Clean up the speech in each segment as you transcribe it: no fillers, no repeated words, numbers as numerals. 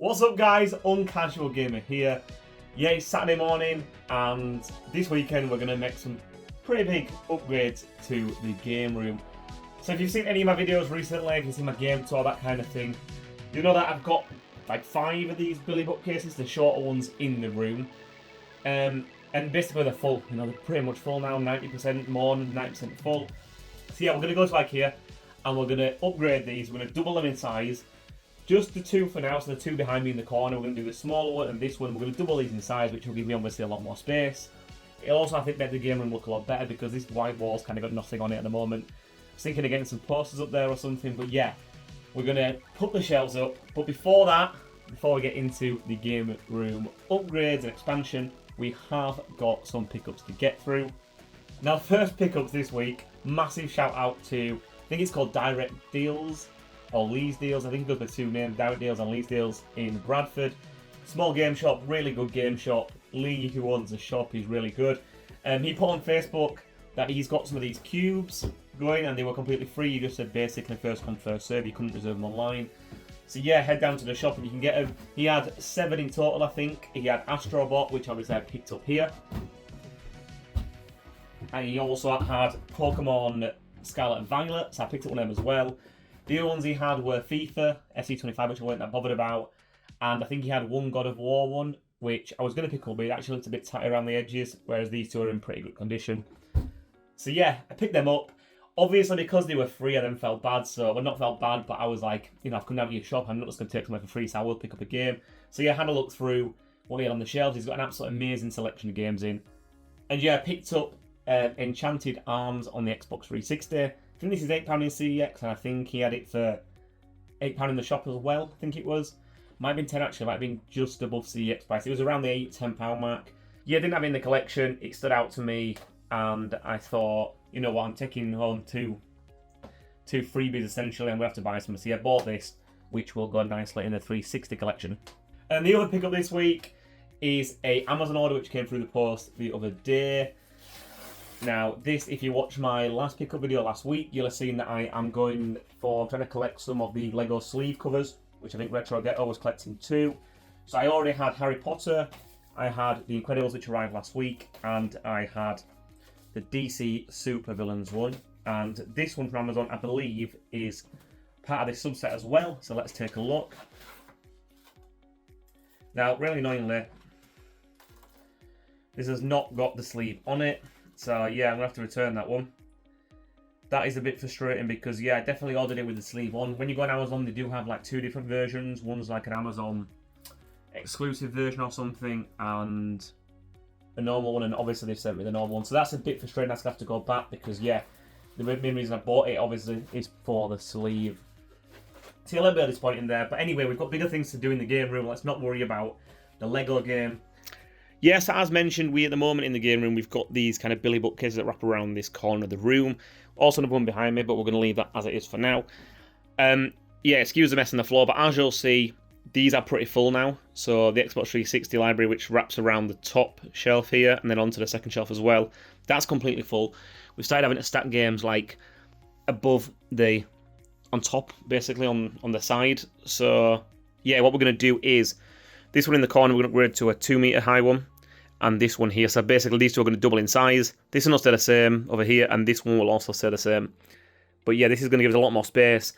What's up guys, Uncasual Gamer here. Yeah, it's Saturday morning and this weekend we're going to make some pretty big upgrades to the game room. So if you've seen any of my videos recently, if you've seen my game tour, that kind of thing, you know that I've got like 5 of these billy bookcases, the shorter ones in the room. And basically they're full, you know, they're pretty much full now, 90% more than 90% full. So yeah, we're going to go to IKEA and we're going to upgrade these, we're going to double them in size. Just the 2 for now, so the 2 behind me in the corner. We're going to do the smaller one and this one. We're going to double these in size, which will give me obviously a lot more space. It'll also, I think, make the game room look a lot better because this white wall's kind of got nothing on it at the moment. I was thinking of getting some posters up there or something, but yeah, we're going to put the shelves up. But before that, before we get into the game room upgrades and expansion, we have got some pickups to get through. Now, first pickups this week, massive shout out to, I think it's called Direct Deals. Or Lee's Deals, I think it goes by 2 names, Direct Deals and Lee's Deals in Bradford. Small game shop, really good game shop. Lee, who owns the shop, is really good. He put on Facebook that he's got some of these cubes going and they were completely free. He just said basically first come, first serve, you couldn't reserve them online. So yeah, head down to the shop and you can get them. He had 7 in total, I think. He had Astrobot, which obviously I picked up here. And he also had Pokemon Scarlet and Violet, so I picked up one of them as well. The other ones he had were FIFA, FC25, which I wasn't that bothered about, and I think he had one God of War one, which I was going to pick up, but it actually looked a bit tight around the edges, whereas these 2 are in pretty good condition. So yeah, I picked them up. Obviously, because they were free, I then felt bad, so, well, not felt bad, but I was like, you know, I've come down to your shop, I'm not just going to take somewhere for free, so I will pick up a game. So yeah, I had a look through what he had on the shelves. He's got an absolutely amazing selection of games in. And yeah, I picked up Enchanted Arms on the Xbox 360. I think this is £8 in CEX, and I think he had it for £8 in the shop as well, I think it was. Might have been 10 actually, might have been just above CEX price. It was around the £8-10 mark. Yeah, I didn't have it in the collection, it stood out to me, and I thought, you know what, I'm taking home two freebies essentially, I'm going to have to buy some. So yeah, I bought this, which will go nicely in the 360 collection. And the other pickup this week is a Amazon order which came through the post the other day. Now, this, if you watch my last pickup video last week, you'll have seen that I am trying to collect some of the Lego sleeve covers, which I think Retro Ghetto was collecting too. So I already had Harry Potter, I had The Incredibles, which arrived last week, and I had the DC Super Villains one. And this one from Amazon, I believe, is part of this subset as well. So let's take a look. Now, really annoyingly, this has not got the sleeve on it. So yeah, I'm going to have to return that one. That is a bit frustrating because yeah, I definitely ordered it with the sleeve on. When you go on Amazon, they do have like 2 different versions. One's like an Amazon exclusive version or something, and a normal one, and obviously they've sent me the normal one. So that's a bit frustrating. I'm going to have to go back because yeah, the main reason I bought it obviously is for the sleeve. See, a little bit of disappointing there. But anyway, we've got bigger things to do in the game room. Let's not worry about the Lego game. Yes, as mentioned, we at the moment in the game room, we've got these kind of billy bookcases that wrap around this corner of the room. Also another one behind me, but we're going to leave that as it is for now. Yeah, excuse the mess on the floor, but as you'll see, these are pretty full now. So the Xbox 360 library, which wraps around the top shelf here, and then onto the second shelf as well, that's completely full. We've started having to stack games like above on top, basically, on the side. So yeah, what we're going to do is, this one in the corner, we're going to upgrade to a 2-meter high one. And this one here. So basically these 2 are going to double in size. This one will stay the same over here, and this one will also stay the same. But yeah, this is going to give us a lot more space.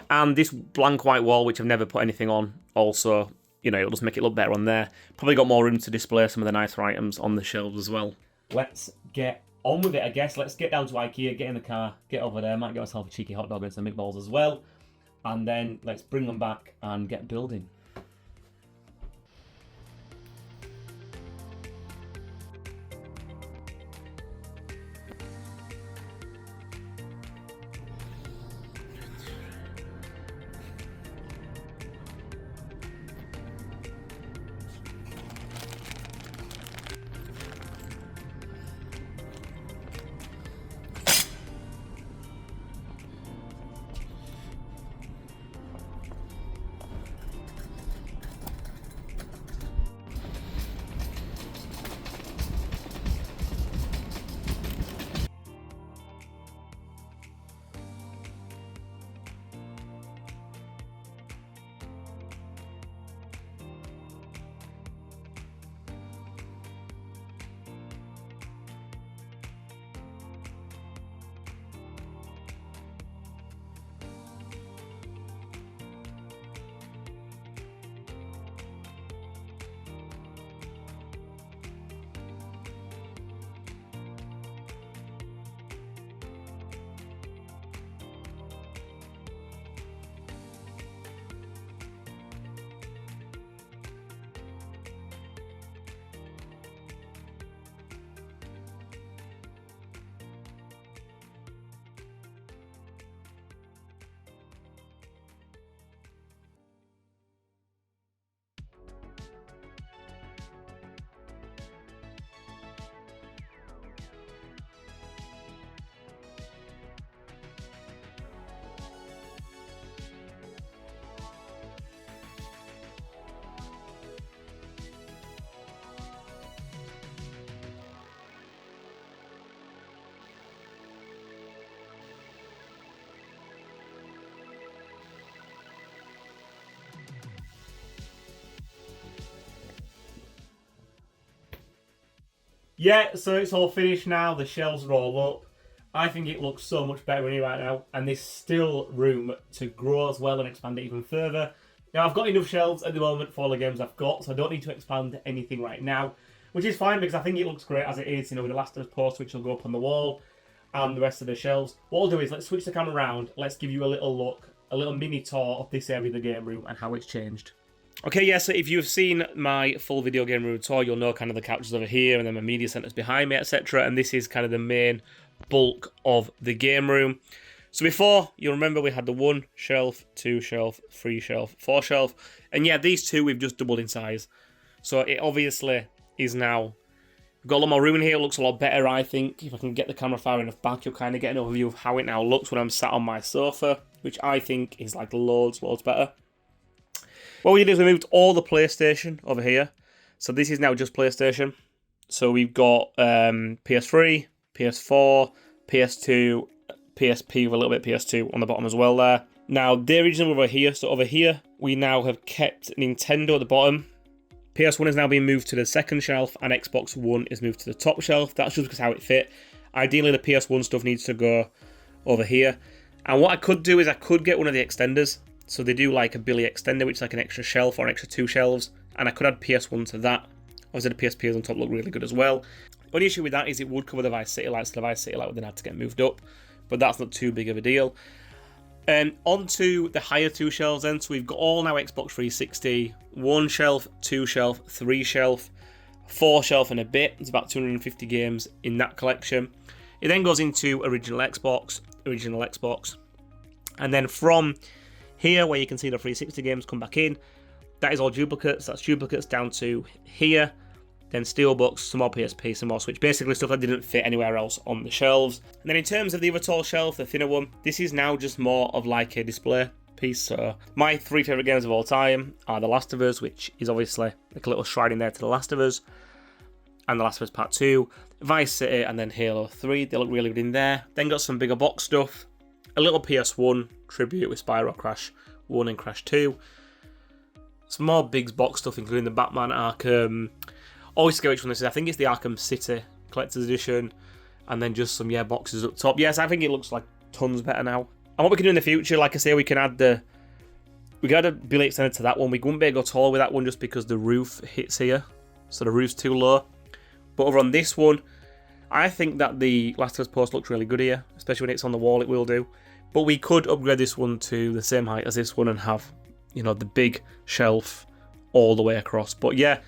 And this blank white wall, which I've never put anything on, also, you know, it'll just make it look better on there. Probably got more room to display some of the nicer items on the shelves as well. Let's get on with it, I guess. Let's get down to IKEA, get in the car, get over there. Might get myself a cheeky hot dog and some meatballs as well. And then let's bring them back and get building. Yeah, so it's all finished now. The shelves are all up. I think it looks so much better in here right now, and there's still room to grow as well and expand it even further. Now, I've got enough shelves at the moment for all the games I've got, so I don't need to expand anything right now, which is fine because I think it looks great as it is, you know, with the Last of Us poster which will go up on the wall and the rest of the shelves. What I'll do is let's switch the camera around. Let's give you a little look, a little mini tour of this area of the game room and how it's changed. Okay, yeah, so if you've seen my full video game room tour, you'll know kind of the couches over here and then my media centers behind me, etc. And this is kind of the main bulk of the game room. So before, you'll remember we had the 1 shelf, 2 shelf, 3 shelf, 4 shelf. And yeah, these two we've just doubled in size. So it obviously is now... We've got a lot more room in here. It looks a lot better, I think. If I can get the camera far enough back, you'll kind of get an overview of how it now looks when I'm sat on my sofa, which I think is like loads better. What we did is we moved all the PlayStation over here. So this is now just PlayStation. So we've got PS3, PS4, PS2, PSP with a little bit of PS2 on the bottom as well there. Now, the original over here. So over here, we now have kept Nintendo at the bottom. PS1 is now being moved to the second shelf and Xbox One is moved to the top shelf. That's just because how it fit. Ideally, the PS1 stuff needs to go over here. And what I could do is I could get one of the extenders. So they do like a Billy extender, which is like an extra shelf or an extra 2 shelves. And I could add PS1 to that. Obviously, the PSPs on top look really good as well. The only issue with that is it would cover the Vice City lights. So the Vice City light would then have to get moved up. But that's not too big of a deal. Onto the higher 2 shelves then. So we've got all now Xbox 360. 1 shelf, 2 shelf, 3 shelf, 4 shelf and a bit. It's about 250 games in that collection. It then goes into original Xbox. And then from here, where you can see the 360 games come back in, that is all duplicates. That's duplicates down to here. Then Steelbooks, some more PSP, some more Switch. Basically stuff that didn't fit anywhere else on the shelves. And then in terms of the other tall shelf, the thinner one, this is now just more of like a display piece. So my 3 favourite games of all time are The Last of Us, which is obviously like a little shrine in there to The Last of Us, and The Last of Us Part 2, Vice City, and then Halo 3. They look really good in there. Then got some bigger box stuff. A little PS1 tribute with Spyro, Crash 1 and Crash 2. Some more big box stuff, including the Batman Arkham. Always forget which one this is. I think it's the Arkham City Collector's Edition. And then just some, boxes up top. Yes, I think it looks like tons better now. And what we can do in the future, like I say, we can add a Billy extender to that one. We wouldn't be able to go taller with that one just because the roof hits here. So the roof's too low. But over on this one, I think that the Last of Us post looks really good here. Especially when it's on the wall, it will do. But we could upgrade this one to the same height as this one and have, the big shelf all the way across. But yeah,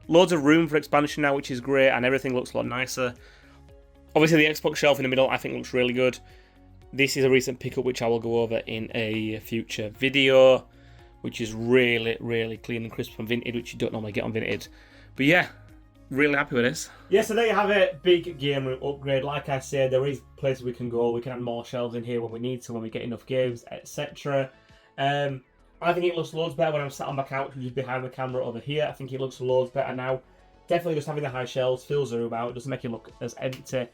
loads of room for expansion now, which is great, and everything looks a lot nicer. Obviously, the Xbox shelf in the middle, I think, looks really good. This is a recent pickup, which I will go over in a future video, which is really, really clean and crisp and Vinted, which you don't normally get on Vinted. But yeah, really happy with this. Yeah, so there you have it. Big game room upgrade. Like I said, there is places we can go. We can add more shelves in here when we need to, when we get enough games, etc. I think it looks loads better when I'm sat on my couch, which is behind the camera over here. I think it looks loads better now. Definitely just having the high shelves fills the room out. It doesn't make it look as empty,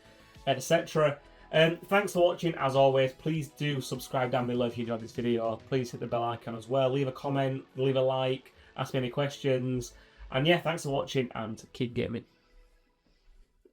etc. Thanks for watching. As always, please do subscribe down below if you enjoyed this video. Please hit the bell icon as well. Leave a comment, leave a like, ask me any questions. And yeah, thanks for watching and keep gaming.